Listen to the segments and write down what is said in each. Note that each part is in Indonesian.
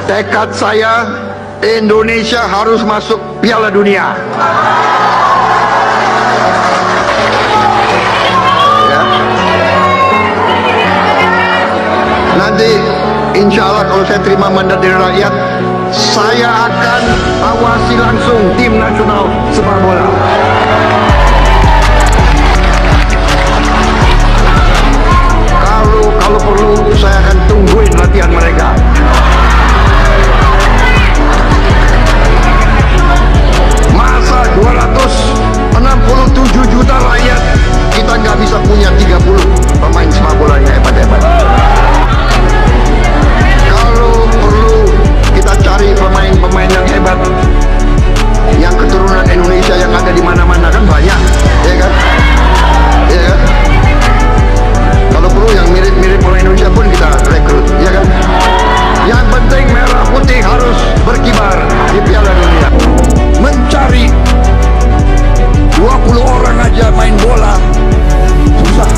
Tekad saya, Indonesia harus masuk Piala Dunia. Ya. Nanti insya Allah kalau saya terima mandat dari rakyat, saya akan awasi langsung tim nasional sepak bola. Kalau perlu saya akan tungguin latihan mereka. Masa 267 juta rakyat kita nggak bisa punya 30 pemain sepak bola yang hebat-hebat. Kalau perlu kita cari pemain-pemain yang hebat, yang keturunan Indonesia yang ada di mana-mana kan banyak, ya kan? Ya kan? Kalau perlu yang mirip-mirip orang Indonesia pun kita rekrut, ya kan? Yang penting merah putih harus berkibar di Piala Dunia. Mencari 20 orang aja main bola susah.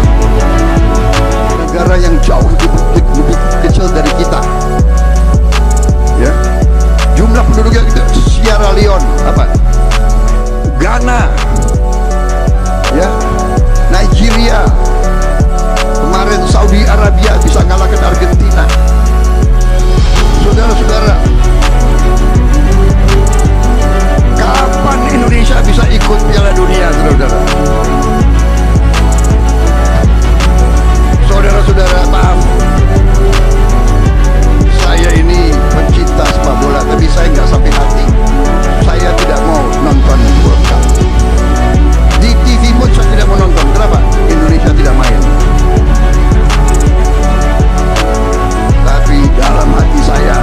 Negara yang jauh lebih kecil dari kita, ya. Jumlah penduduknya itu Sierra Leone, Ghana, ya, Nigeria. Kemarin Saudi Arabia bisa ngalahkan Argentina. Saudara-saudara, kapan Indonesia bisa ikut Piala Dunia, saudara? Saudara-saudara, maaf, saya ini pencinta sepak bola, tapi saya nggak sampai hati. Saya tidak mau nonton World Cup. Di TV pun saya tidak mau nonton. Kenapa? Indonesia tidak main. Tapi dalam hati saya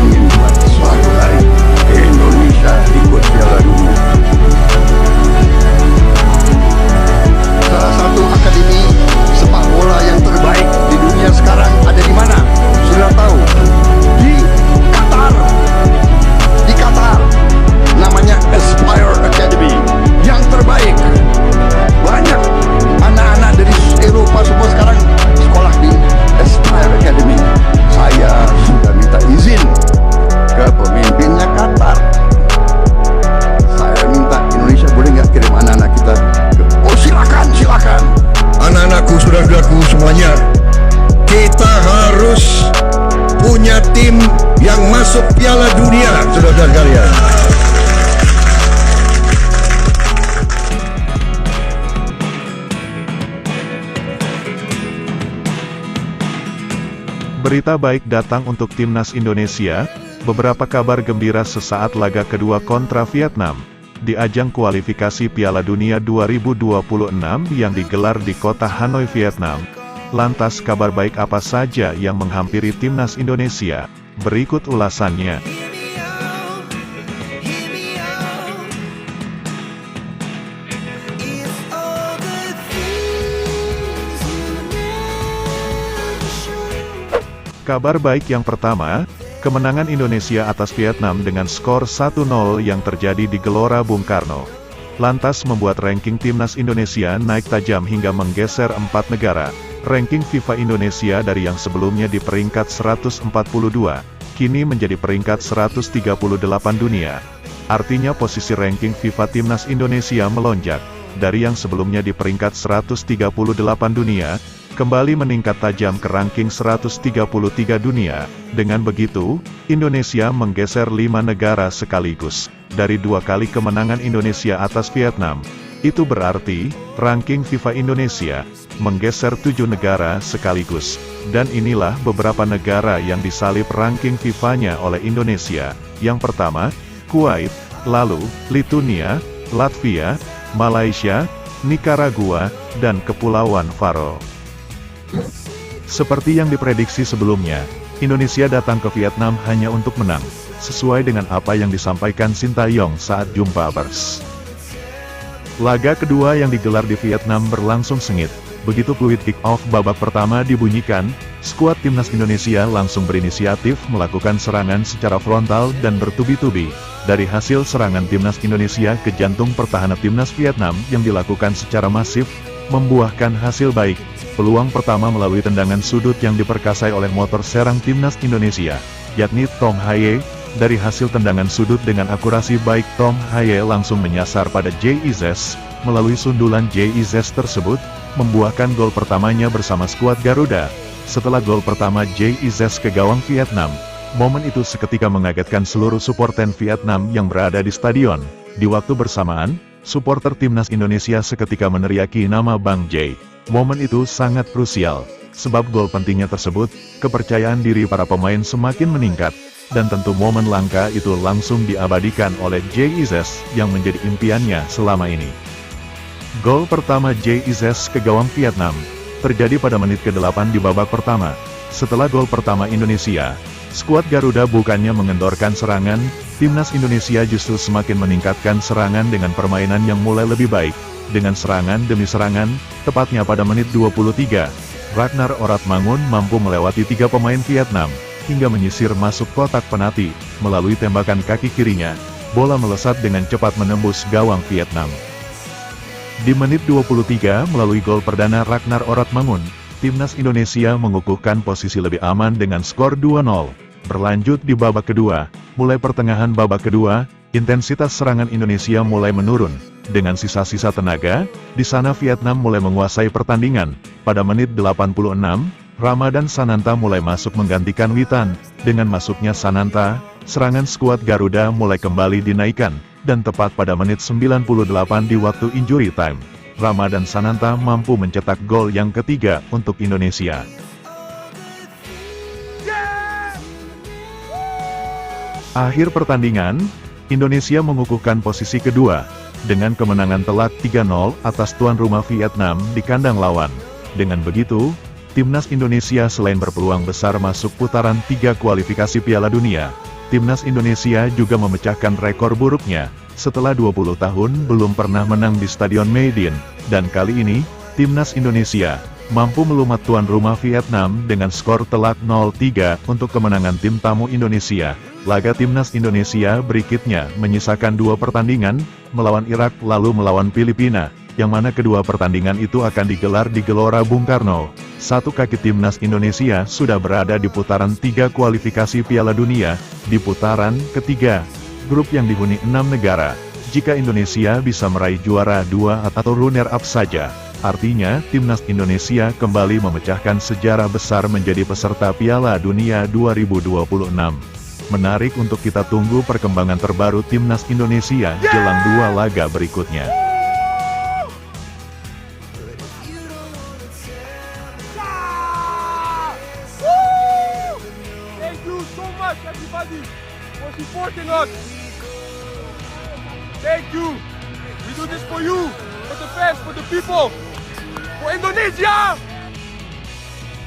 ingin buat suatu hari Indonesia ikut Piala Dunia. Salah satu akademi sepak bola yang terbaik di dunia sekarang ada di mana? Sudah tahu? Di Qatar. Di Qatar. Namanya Aspire Academy. Yang terbaik. Banyak anak-anak dari Eropa semua sekarang sekolah di Aspire Academy. Saya sudah minta izin ke pemimpinnya Qatar. Saya minta Indonesia boleh nggak kirim anak-anak kita ke... Oh silakan. Anak-anakku, saudara-saudaraku semuanya, kita harus punya tim yang masuk Piala Dunia, saudara-saudara kalian. Berita baik datang untuk timnas Indonesia. Beberapa kabar gembira sesaat laga kedua kontra Vietnam di ajang kualifikasi Piala Dunia 2026 yang digelar di kota Hanoi, Vietnam. Lantas kabar baik apa saja yang menghampiri timnas Indonesia? Berikut ulasannya. Kabar baik yang pertama, kemenangan Indonesia atas Vietnam dengan skor 1-0 yang terjadi di Gelora Bung Karno. Lantas membuat ranking timnas Indonesia naik tajam hingga menggeser 4 negara. Ranking FIFA Indonesia dari yang sebelumnya di peringkat 142, kini menjadi peringkat 138 dunia. Artinya posisi ranking FIFA timnas Indonesia melonjak, dari yang sebelumnya di peringkat 138 dunia, kembali meningkat tajam ke ranking 133 dunia. Dengan begitu, Indonesia menggeser 5 negara sekaligus. Dari 2 kali kemenangan Indonesia atas Vietnam, itu berarti, ranking FIFA Indonesia, menggeser 7 negara sekaligus. Dan inilah beberapa negara yang disalip ranking FIFA-nya oleh Indonesia. Yang pertama, Kuwait, lalu, Lituania, Latvia, Malaysia, Nicaragua, dan Kepulauan Faroe. Seperti yang diprediksi sebelumnya, Indonesia datang ke Vietnam hanya untuk menang, sesuai dengan apa yang disampaikan Sintayong saat jumpa pers. Laga kedua yang digelar di Vietnam berlangsung sengit. Begitu peluit kick-off babak pertama dibunyikan, skuad timnas Indonesia langsung berinisiatif melakukan serangan secara frontal dan bertubi-tubi. Dari hasil serangan timnas Indonesia ke jantung pertahanan timnas Vietnam yang dilakukan secara masif, membuahkan hasil baik. Peluang pertama melalui tendangan sudut yang diperkasai oleh motor serang timnas Indonesia, yakni Tom Haye. Dari hasil tendangan sudut dengan akurasi baik, Tom Haye langsung menyasar pada JIZ. Melalui sundulan JIZ tersebut, membuahkan gol pertamanya bersama skuad Garuda. Setelah gol pertama JIZ ke gawang Vietnam, momen itu seketika mengagetkan seluruh supporter Vietnam yang berada di stadion. Di waktu bersamaan, supporter timnas Indonesia seketika meneriaki nama Bang J. Momen itu sangat krusial, sebab gol pentingnya tersebut, kepercayaan diri para pemain semakin meningkat, dan tentu momen langka itu langsung diabadikan oleh JIZ yang menjadi impiannya selama ini. Gol pertama JIZ ke gawang Vietnam terjadi pada menit ke-8 di babak pertama. Setelah gol pertama Indonesia, skuad Garuda bukannya mengendorkan serangan, timnas Indonesia justru semakin meningkatkan serangan dengan permainan yang mulai lebih baik. Dengan serangan demi serangan, tepatnya pada menit 23, Ragnar Oratmangun mampu melewati 3 pemain Vietnam, hingga menyisir masuk kotak penalti. Melalui tembakan kaki kirinya, bola melesat dengan cepat menembus gawang Vietnam. Di menit 23 melalui gol perdana Ragnar Oratmangun, timnas Indonesia mengukuhkan posisi lebih aman dengan skor 2-0. Berlanjut di babak kedua, mulai pertengahan babak kedua, intensitas serangan Indonesia mulai menurun. Dengan sisa-sisa tenaga, di sana Vietnam mulai menguasai pertandingan. Pada menit 86, Ramadan Sananta mulai masuk menggantikan Witan. Dengan masuknya Sananta, serangan skuad Garuda mulai kembali dinaikkan, dan tepat pada menit 98 di waktu injury time, Ramadan Sananta mampu mencetak gol yang ketiga untuk Indonesia. Akhir pertandingan, Indonesia mengukuhkan posisi kedua, dengan kemenangan telak 3-0 atas tuan rumah Vietnam di kandang lawan. Dengan begitu, timnas Indonesia selain berpeluang besar masuk putaran 3 kualifikasi Piala Dunia, timnas Indonesia juga memecahkan rekor buruknya. Setelah 20 tahun belum pernah menang di Stadion Maidin, dan kali ini, timnas Indonesia mampu melumat tuan rumah Vietnam dengan skor telak 0-3 untuk kemenangan tim tamu Indonesia. Laga timnas Indonesia berikutnya menyisakan 2 pertandingan, melawan Irak lalu melawan Filipina, yang mana kedua pertandingan itu akan digelar di Gelora Bung Karno. Satu kaki timnas Indonesia sudah berada di putaran 3 kualifikasi Piala Dunia. Di putaran ketiga, grup yang dihuni 6 negara, jika Indonesia bisa meraih juara 2 atau runner-up saja, artinya timnas Indonesia kembali memecahkan sejarah besar menjadi peserta Piala Dunia 2026. Menarik untuk kita tunggu perkembangan terbaru timnas Indonesia jelang 2 laga berikutnya. Everybody for supporting us. Thank you. We do this for you, for the fans, for the people, for Indonesia.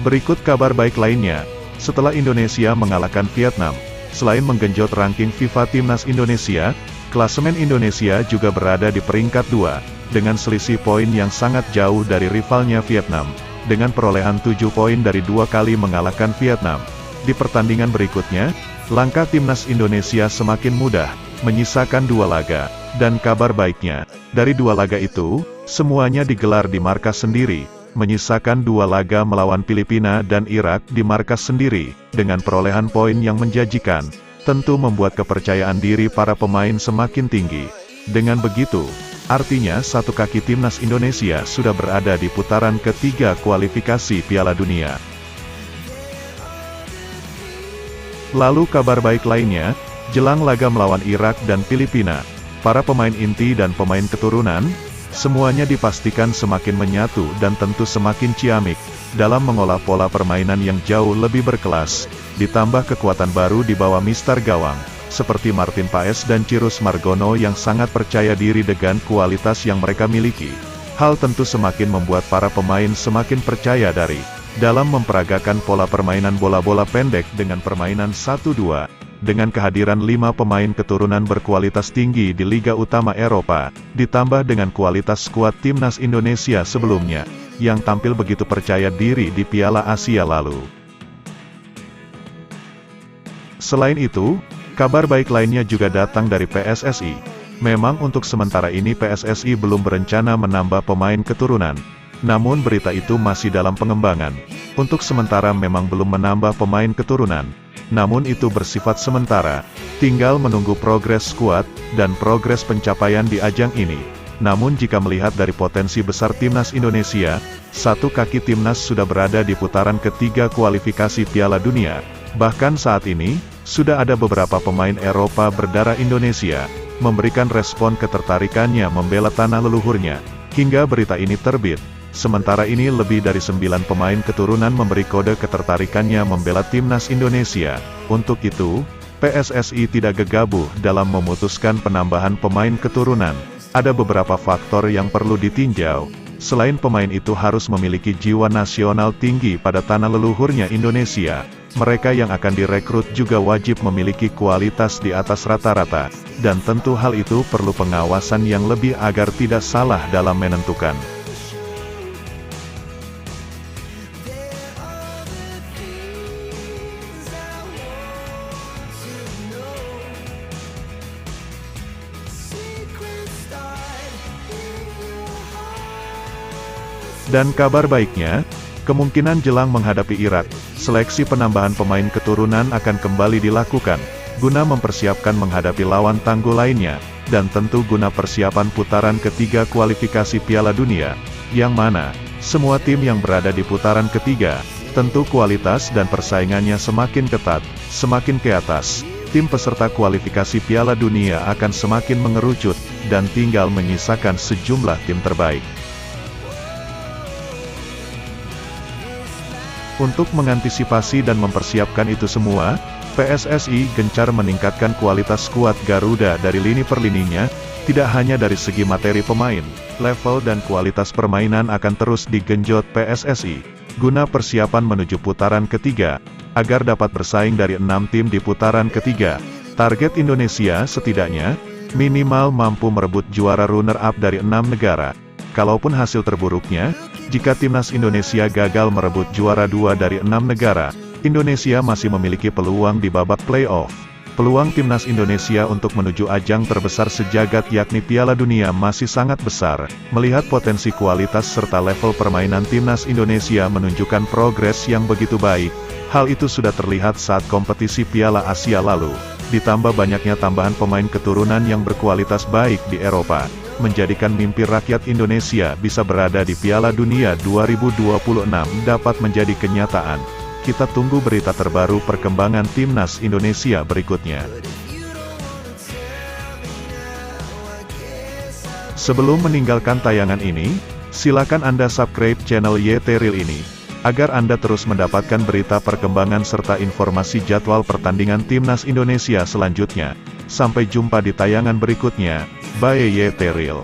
Berikut kabar baik lainnya. Setelah Indonesia mengalahkan Vietnam, selain menggenjot ranking FIFA Timnas Indonesia, klasemen Indonesia juga berada di peringkat 2, dengan selisih poin yang sangat jauh dari rivalnya Vietnam, dengan perolehan 7 poin dari 2 kali mengalahkan Vietnam. Di pertandingan berikutnya, langkah timnas Indonesia semakin mudah, menyisakan 2 laga, dan kabar baiknya, dari 2 laga itu, semuanya digelar di markas sendiri, menyisakan 2 laga melawan Filipina dan Irak di markas sendiri, dengan perolehan poin yang menjanjikan, tentu membuat kepercayaan diri para pemain semakin tinggi. Dengan begitu, artinya satu kaki timnas Indonesia sudah berada di putaran ketiga kualifikasi Piala Dunia. Lalu kabar baik lainnya, jelang laga melawan Irak dan Filipina, para pemain inti dan pemain keturunan, semuanya dipastikan semakin menyatu dan tentu semakin ciamik, dalam mengolah pola permainan yang jauh lebih berkelas, ditambah kekuatan baru di bawah Mister Gawang, seperti Martin Paes dan Cirus Margono yang sangat percaya diri dengan kualitas yang mereka miliki. Hal tentu semakin membuat para pemain semakin percaya diri dalam memperagakan pola permainan bola-bola pendek dengan permainan 1-2, dengan kehadiran 5 pemain keturunan berkualitas tinggi di Liga Utama Eropa, ditambah dengan kualitas skuad timnas Indonesia sebelumnya, yang tampil begitu percaya diri di Piala Asia lalu. Selain itu, kabar baik lainnya juga datang dari PSSI. Memang untuk sementara ini PSSI belum berencana menambah pemain keturunan. Namun berita itu masih dalam pengembangan. Untuk sementara memang belum menambah pemain keturunan. Namun itu bersifat sementara, tinggal menunggu progres skuad, dan progres pencapaian di ajang ini. Namun jika melihat dari potensi besar timnas Indonesia, satu kaki timnas sudah berada di putaran ketiga kualifikasi Piala Dunia. Bahkan saat ini, sudah ada beberapa pemain Eropa berdarah Indonesia, memberikan respon ketertarikannya membela tanah leluhurnya. Hingga berita ini terbit. Sementara ini lebih dari 9 pemain keturunan memberi kode ketertarikannya membela timnas Indonesia. Untuk itu, PSSI tidak gegabah dalam memutuskan penambahan pemain keturunan. Ada beberapa faktor yang perlu ditinjau. Selain pemain itu harus memiliki jiwa nasional tinggi pada tanah leluhurnya Indonesia, mereka yang akan direkrut juga wajib memiliki kualitas di atas rata-rata, dan tentu hal itu perlu pengawasan yang lebih agar tidak salah dalam menentukan. Dan kabar baiknya, kemungkinan jelang menghadapi Irak, seleksi penambahan pemain keturunan akan kembali dilakukan, guna mempersiapkan menghadapi lawan tangguh lainnya, dan tentu guna persiapan putaran ketiga kualifikasi Piala Dunia, yang mana, semua tim yang berada di putaran ketiga, tentu kualitas dan persaingannya semakin ketat, semakin ke atas, tim peserta kualifikasi Piala Dunia akan semakin mengerucut, dan tinggal menyisakan sejumlah tim terbaik. Untuk mengantisipasi dan mempersiapkan itu semua, PSSI gencar meningkatkan kualitas skuad Garuda dari lini per lininya, tidak hanya dari segi materi pemain, level dan kualitas permainan akan terus digenjot PSSI, guna persiapan menuju putaran ketiga, agar dapat bersaing dari 6 tim di putaran ketiga. Target Indonesia setidaknya, minimal mampu merebut juara runner-up dari 6 negara. Kalaupun hasil terburuknya, jika timnas Indonesia gagal merebut juara 2 dari 6 negara, Indonesia masih memiliki peluang di babak playoff. Peluang timnas Indonesia untuk menuju ajang terbesar sejagat yakni Piala Dunia masih sangat besar. Melihat potensi kualitas serta level permainan timnas Indonesia menunjukkan progres yang begitu baik, hal itu sudah terlihat saat kompetisi Piala Asia lalu. Ditambah banyaknya tambahan pemain keturunan yang berkualitas baik di Eropa, menjadikan mimpi rakyat Indonesia bisa berada di Piala Dunia 2026 dapat menjadi kenyataan. Kita tunggu berita terbaru perkembangan timnas Indonesia berikutnya. Sebelum meninggalkan tayangan ini, silakan Anda subscribe channel YT Real ini, agar Anda terus mendapatkan berita perkembangan serta informasi jadwal pertandingan timnas Indonesia selanjutnya. Sampai jumpa di tayangan berikutnya. Bye YT Real.